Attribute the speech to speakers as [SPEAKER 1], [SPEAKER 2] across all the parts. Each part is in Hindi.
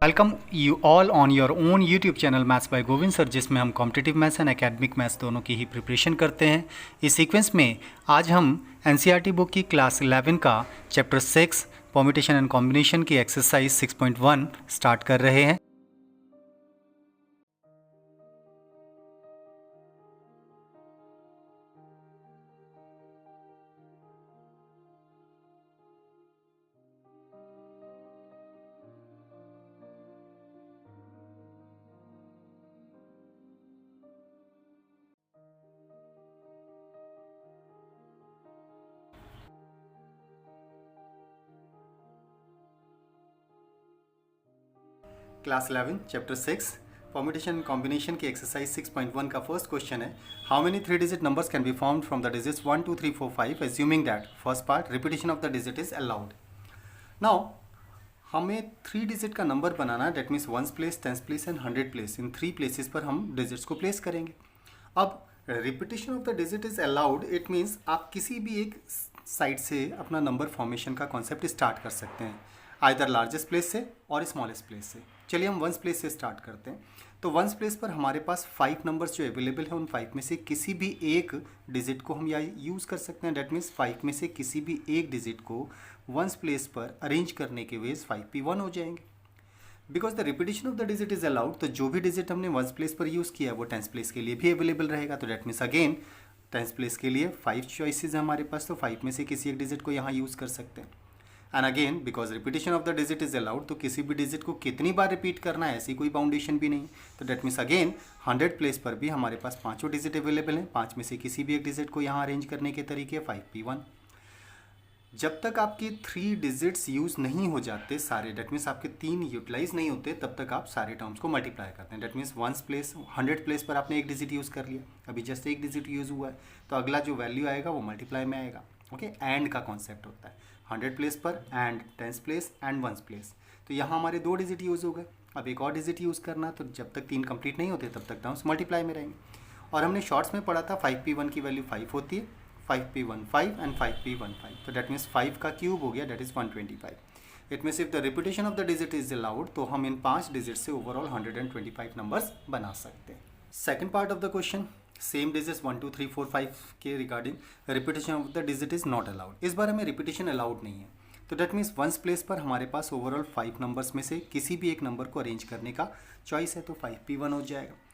[SPEAKER 1] Welcome you all on your own YouTube channel maths by Govind sir, जिसमें हम competitive maths and academic maths दोनों की ही प्रिपरेशन करते हैं। इस सीक्वेंस में आज हम एनसीईआरटी बुक की क्लास 11 का चैप्टर 6 परम्यूटेशन एंड कॉम्बिनेशन की एक्सरसाइज 6.1 स्टार्ट कर रहे हैं। Class 11 chapter 6 permutation and combination की एक्सरसाइज 6.1 का फर्स्ट क्वेश्चन है, how many 3-digit numbers can be formed from the digits 1 2 3 4 5 assuming that first part repetition of the digit is allowed. Now हमें 3 digit का नंबर बनाना है, that means 1s place, 10s place and 100 place, in 3 places पर हम डिजिट्स को प्लेस करेंगे। अब repetition of the digit is allowed, it means आप किसी भी एक साइड से अपना नंबर फॉर्मेशन का कॉन्सेप्ट स्टार्ट कर सकते हैं, आइदर लार्जेस्ट प्लेस से और स्मॉलेस्ट प्लेस से। चलिए हम 1s प्लेस से स्टार्ट करते हैं। तो 1s प्लेस पर हमारे पास 5 नंबर्स जो अवेलेबल है, उन 5 में से किसी भी एक डिजिट को हम यहाँ यूज़ कर सकते हैं। डेट मीन्स 5 में से किसी भी एक डिजिट को 1s प्लेस पर अरेंज करने के वेज 5p1 हो जाएंगे। Because the repetition of the digit is allowed, तो जो भी डिजिट हमने 1s प्लेस पर यूज़ किया वो 10s प्लेस के लिए भी अवेलेबल रहेगा। तो that means again 10s place के लिए 5 चॉइसेस है हमारे पास, तो 5 में से किसी एक डिजिट को यहाँ यूज़ कर सकते हैं। And again because repetition of the digit is allowed, तो किसी भी डिजिट को कितनी बार रिपीट करना है ऐसी कोई बाउंडेशन भी नहीं। तो डेट मीन्स अगेन 100 प्लेस पर भी हमारे पास पाँचों डिजिट अवेलेबल हैं, 5 में से किसी भी एक डिजिट को यहाँ अरेंज करने के तरीके 5p1। जब तक आपके 3 डिजिट्स यूज़ नहीं हो जाते सारे, डेट मीन्स आपके 3 यूटिलाइज नहीं होते, तब तक आप सारे टर्म्स को मल्टीप्लाई करते हैं। That means 1s place 100 place पर आपने एक डिजिट यूज़ कर लिया, अभी जस्ट एक डिजिट यूज़ हुआ है, तो अगला जो वैल्यू आएगा वो मल्टीप्लाई में आएगा। ओके, एंड का कॉन्सेप्ट होता है 100 प्लेस पर and 10s place and 1s place. तो यहाँ हमारे 2 डिजिट यूज़ हो गए, अब एक और डिजिट यूज़ करना, तो जब तक 3 कंप्लीट नहीं होते तब तक टर्म्स मल्टीप्लाई में रहेंगे। और हमने शॉर्ट्स में पढ़ा था 5p1 की वैल्यू 5 होती है, 5p1 5 एंड 5p1 5, तो डेट मीन्स 5 का क्यूब हो गया, that is 125। It means if the repetition of the digit is allowed, तो हम इन 5 डिजिट से ओवरऑल 125 नंबर्स बना सकते हैं। Second part of the question, same digits 1 2 3 4 5 के regarding repetition of the digit is not allowed. इस बार हमें रिपीटिशन अलाउड नहीं है, तो डेट मीन्स 1s प्लेस पर हमारे पास ओवरऑल 5 नंबर्स में से किसी भी एक नंबर को अरेंज करने का चॉइस है, तो 5p1 हो जाएगा।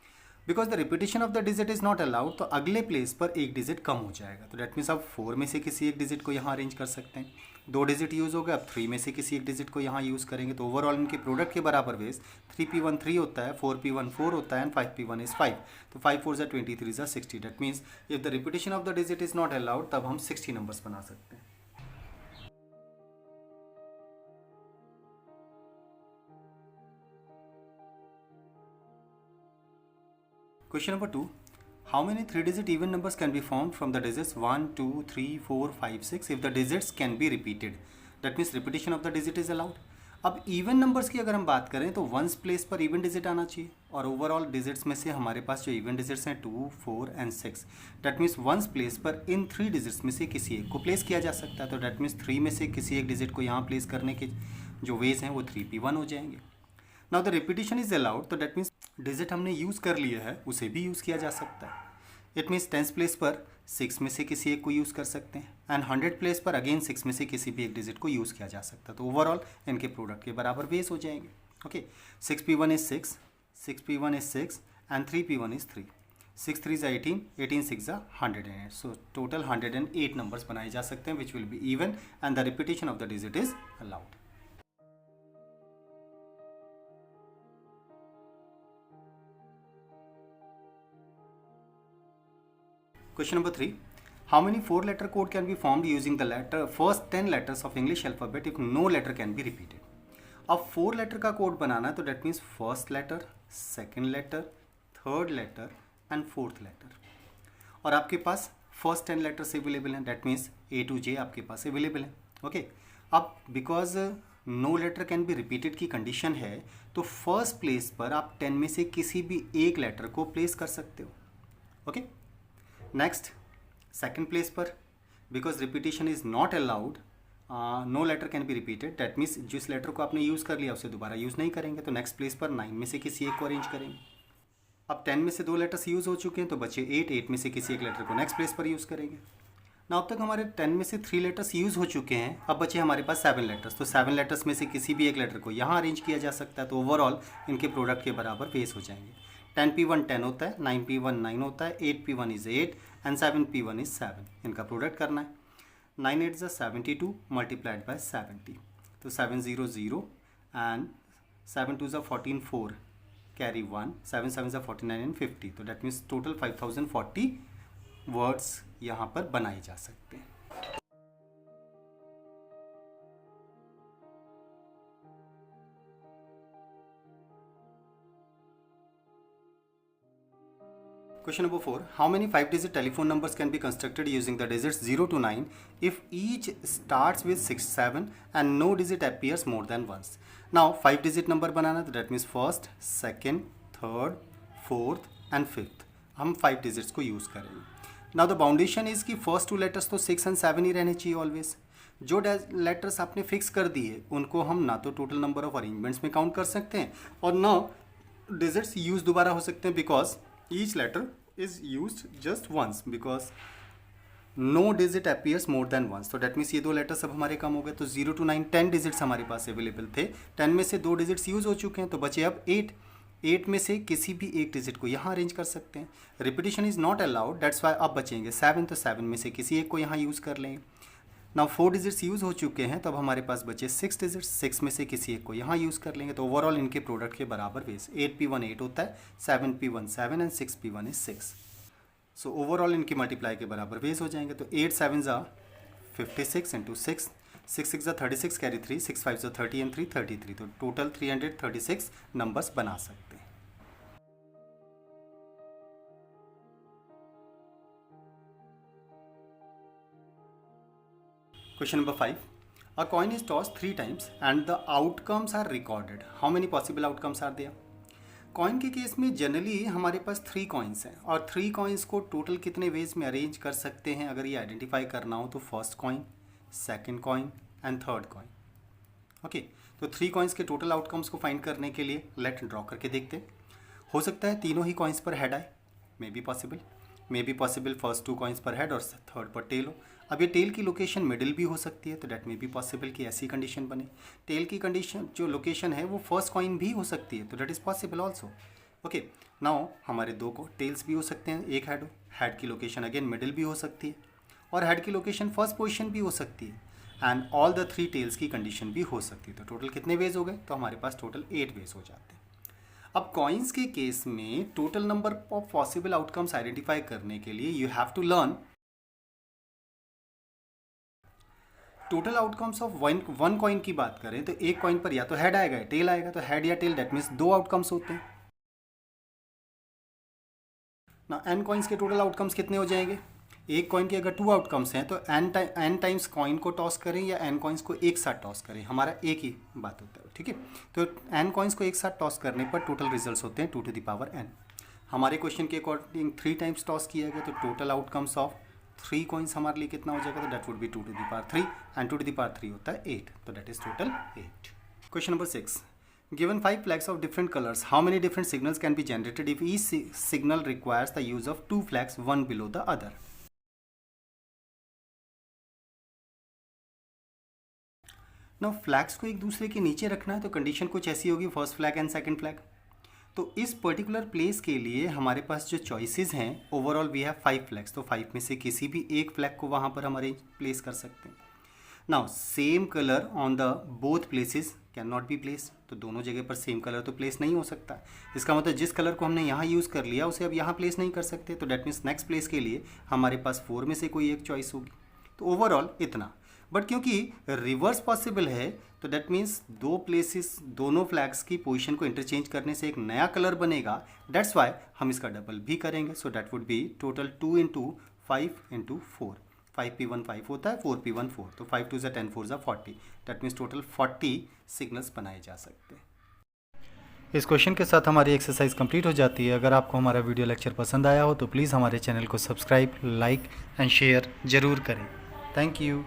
[SPEAKER 1] Because the repetition of the digit is not allowed, तो अगले प्लेस पर एक डिजिट कम हो जाएगा, तो डेट मीन्स आप 4 में से किसी एक डिजिट को यहाँ अरेंज कर सकते हैं। 2 डिजिट यूज़ हो गए, अब 3 में से किसी एक डिजिट को यहाँ यूज़ करेंगे, तो ओवरऑल इनके प्रोडक्ट के बराबर बेस 3p1 3 होता है, 4p1 4 होता है एंड 5p1 इज 5, तो 5 4 ज़ा 23 ज़ा 60। That means if the repetition of the digit is not allowed, तब हम 60 नंबर्स बना सकते हैं। Question number 2. How many 3-digit even numbers can be formed from the digits 1, 2, 3, 4, 5, 6 if the digits can be repeated? That means repetition of the digit is allowed. अब इवन नंबर्स की अगर हम बात करें तो 1s प्लेस पर इवन डिजिट आना चाहिए, और ओवरऑल डिजिट्स में से हमारे पास जो इवन डिजिट्स हैं 2, 4 and 6, that means 1s place पर इन 3 डिजिट्स में से किसी एक को प्लेस किया जा सकता है। तो डेट मीन्स 3 में से किसी एक डिजिट को यहाँ प्लेस करने के जो वेज हैं वो 3p1 हो जाएंगे। Now the repetition is allowed, तो डेट मीन्स डिजिट हमने यूज़ कर लिया है उसे भी यूज़ किया जा सकता है। इट मीन्स 10s प्लेस पर 6 में से किसी एक को यूज़ कर सकते हैं, एंड 100 प्लेस पर अगेन 6 में से किसी भी एक डिजिट को यूज़ किया जा सकता है, तो ओवरऑल इनके प्रोडक्ट के बराबर बेस हो जाएंगे। Okay, 6p1 is 6, 6p1 is 6 and 3p1 is 3, 6 3 ज़ा 18, 18 6 ज़ा 108, सो टोटल 108 नंबर्स बनाए जा सकते हैं which will be even and the repetition of the digit is allowed. Question number 3. How many 4-letter code can be formed using the first 10 letters of English alphabet if no letter can be repeated? अब 4 लेटर का कोड बनाना है, तो that means first letter, second letter, third letter and fourth letter, और आपके पास फर्स्ट 10 लेटर्स अवेलेबल हैं, that means A to J आपके पास अवेलेबल है। ओके, अब because no letter can be repeated की कंडीशन है, तो फर्स्ट प्लेस पर आप 10 में से किसी भी एक लेटर को प्लेस कर सकते हो। ओके, नेक्स्ट सेकेंड प्लेस पर because repetition is not allowed, no letter can be repeated, that means जिस लेटर को आपने यूज़ कर लिया उसे दोबारा यूज़ नहीं करेंगे, तो नेक्स्ट प्लेस पर 9 में से किसी एक को अरेंज करेंगे। अब 10 में से 2 लेटर्स यूज़ हो चुके हैं तो बचे 8 में से किसी एक लेटर को नेक्स्ट प्लेस पर यूज़ करेंगे। ना अब तक हमारे 10 में से 3 लेटर्स यूज़ हो चुके हैं, अब बचे हमारे पास 7 लेटर्स, तो 7 लेटर्स में से किसी भी एक लेटर को यहाँ अरेंज किया जा सकता है, तो ओवरऑल इनके प्रोडक्ट के बराबर बेस हो जाएंगे। 10p1 10 होता है, 9p1 9 होता है, 8p1 is 8 and 7p1 is 7, इनका प्रोडक्ट करना है। 9 8 is 72 multiplied by 70, तो 700 and 7 2 is 14 4 carry 1, 7 7 is 49 and 50, तो डेट मीन्स टोटल 5040 वर्ड्स यहाँ पर बनाए जा सकते हैं। Question number 4. How many 5-digit telephone numbers can be constructed using the digits 0 to 9 if each starts with 6 7 and no digit appears more than once? Now 5-digit number बनाना, तो that means first, second, third, fourth and fifth, हम 5 digits को यूज़ करेंगे। Now the foundation is कि first 2 letters तो 6 and 7 ही रहने चाहिए always। जो लेटर्स आपने फिक्स कर दिए उनको हम ना तो टोटल नंबर ऑफ अरेंजमेंट्स में काउंट कर सकते हैं और ना डिजिट्स यूज़ दोबारा हो सकते हैं, because each letter is used just once because no digit appears more than once, तो डेट मीन्स ये 2 लेटर्स अब हमारे कम हो गए, तो 0 to 9 10 डिजिट्स हमारे पास अवेलेबल थे, 10 में से 2 डिजिट्स यूज़ हो चुके हैं, तो बचे अब 8 में से किसी भी एक डिजिट को यहाँ अरेंज कर सकते हैं। Repetition is not allowed, that's why अब बचेंगे 7, तो 7 में से किसी एक को यहाँ यूज़ कर लेंगे। नाउ 4 डिजिट्स यूज़ हो चुके हैं, तो अब हमारे पास बचे 6 डिजिट्स, 6 में से किसी एक को यहाँ यूज़ कर लेंगे, तो ओवरऑल इनके प्रोडक्ट के बराबर बेस 8p1 8 होता है, 7p1 7 and 6p1 is 6, so overall इनके मल्टीप्लाई के बराबर बेस हो जाएंगे। तो 8 7 56 इंटू 6, 6 6 36 कैरी 3, 6 5 30 एंड 3 33, तो टोटल 336 नंबर्स बना सकते हैं। Question number 5. A coin is tossed 3 times and the outcomes are recorded. How many possible outcomes are there? Coin के केस में जनरली हमारे पास 3 कॉइन्स हैं और 3 कॉइन्स को टोटल कितने वेज में अरेंज कर सकते हैं अगर ये आइडेंटिफाई करना हो, तो first coin, second coin and third coin. Okay, तो 3 कॉइन्स के टोटल आउटकम्स को फाइंड करने के लिए लेट ड्रॉ करके देखते हैं। हो सकता है तीनों ही कॉइन्स पर हेड आए, may be possible first 2 coins पर हेड और थर्ड पर टेल हो। अब ये टेल की लोकेशन मिडिल भी हो सकती है, तो डेट मे बी पॉसिबल कि ऐसी कंडीशन बने। टेल की कंडीशन जो लोकेशन है वो फर्स्ट कॉइन भी हो सकती है, तो that is possible also. Okay, now हमारे 2 को टेल्स भी हो सकते हैं, एक हेड हो, हेड की लोकेशन अगेन मिडिल भी हो सकती है और हेड की लोकेशन फर्स्ट पोजीशन भी हो सकती है एंड ऑल द 3 टेल्स की कंडीशन भी हो सकती है। तो टोटल कितने वेज हो गए, तो हमारे पास टोटल 8 वेज हो जाते हैं। अब कॉइन्स के केस में total number of possible outcomes identify करने के लिए you have to learn total outcomes of one coin की बात करें तो एक कॉइन पर या तो हेड आएगा या टेल आएगा, तो हेड या टेल डेट मीन्स 2 आउटकम्स होते हैं ना। एन कॉइन्स के टोटल आउटकम्स कितने हो जाएंगे, एक कॉइन के अगर 2 आउटकम्स हैं तो एन टाइम्स कॉइन को टॉस करें या एन कॉइन्स को एक साथ टॉस करें, हमारा एक ही बात होता है। ठीक है, तो एन कॉइन्स को एक साथ टॉस करने पर टोटल रिजल्ट्स होते हैं 2 to the power n। हमारे क्वेश्चन के अकॉर्डिंग 3 टाइम्स टॉस किया गया, तो टोटल आउटकम्स ऑफ 3 कॉइन्स हमारे लिए कितना हो जाएगा, तो that would be 2 to the power 3 and 2 to the power 3 होता है 8, तो that is total 8। Question number 6. Given 5 flags of different colors, how many different signals can be generated if each signal requires the use of 2 flags, one below the other? Now flags को एक दूसरे के नीचे रखना है, तो कंडीशन कुछ ऐसी होगी, first flag and second flag. तो इस पर्टिकुलर प्लेस के लिए हमारे पास जो चॉइसेस हैं, ओवरऑल वी हैव 5 फ्लैग्स, तो 5 में से किसी भी एक फ्लैग को वहाँ पर हम अरेंज प्लेस कर सकते हैं। Now same colour on the both places can not be place, तो दोनों जगह पर सेम कलर तो प्लेस नहीं हो सकता। इसका मतलब जिस कलर को हमने यहाँ यूज़ कर लिया उसे अब यहाँ प्लेस नहीं कर सकते, तो डेट मीन्स नेक्स्ट प्लेस के लिए हमारे पास 4 में से कोई एक चॉइस होगी, तो ओवरऑल इतना। बट क्योंकि रिवर्स पॉसिबल है, तो डेट मीन्स 2 प्लेसेस दोनों फ्लैग्स की पोजीशन को इंटरचेंज करने से एक नया कलर बनेगा, डेट्स वाई हम इसका डबल भी करेंगे। So that would be total 2 into 5 into 4, 5p1 5 होता है, 4p1 4, तो 5 2 10 4 40, डेट मीन्स टोटल 40 सिग्नल्स बनाए जा सकते हैं। इस क्वेश्चन के साथ हमारी एक्सरसाइज कंप्लीट हो जाती है। अगर आपको हमारा वीडियो लेक्चर पसंद आया हो तो प्लीज़ हमारे चैनल को सब्सक्राइब, लाइक एंड शेयर ज़रूर करें। Thank you.